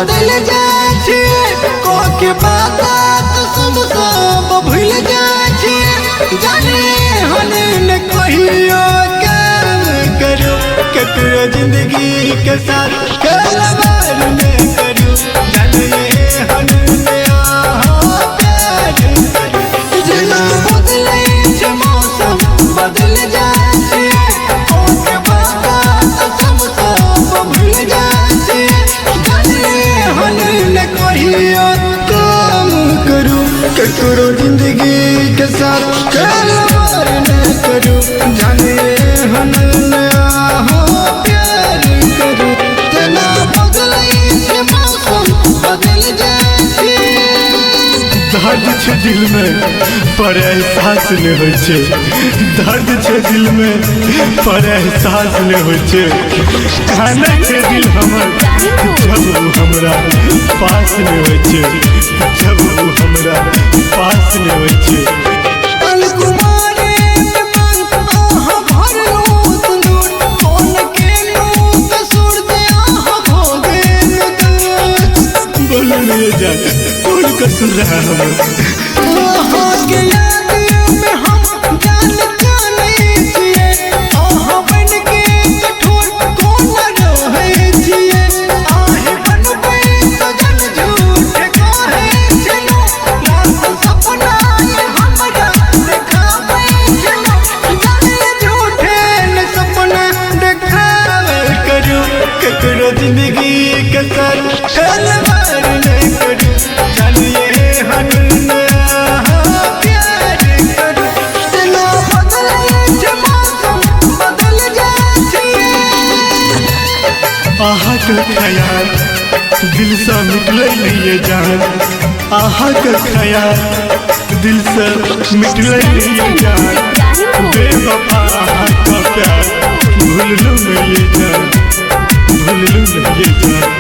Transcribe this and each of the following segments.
बदल जाए छे कोके बात सब सब भूल जाए छे जाने हने न कहियो काम करो ककरो जिंदगी के साथ खिलवाड़ न करो जाने हने प्यार करो जना बदले छे मौसम बदल जाए छे कोके बात सब सब भूल जाए छे जाने हने न कहियो काम करो ककरो जिंदगी के साथ खिलवाड़ न करो जाने हने प्यार करो जना बदले छे मौसम बदल जाए छे। दर्द छे दिल में पर एहसास नहीं होय छे दर्द छे दिल में पर एहसास नहीं होय छे खाना छे दिल हमर जब वो हमरा पास नहीं होय छे जब वो हमरा पास नहीं होय छे। कौन कसूर रहा के याद में हम जान जाने छिए बन के कठोर कौन रहे छिए आहे बनबे सजन झूठ कहे चलो रात सपना हमरा देखावे चलो जाने झूठे न सपना देखावे करो ककरो जिंदगी के साथ खिलवाड़ न करो जानिए आहा का ख्याल दिल से मिटले नहीं जान आहा का ख्याल दिल से मिटले नहीं जान बेवफा आहा का प्यार भूल लो नहीं जान भूल लो नहीं जान।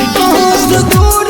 दूर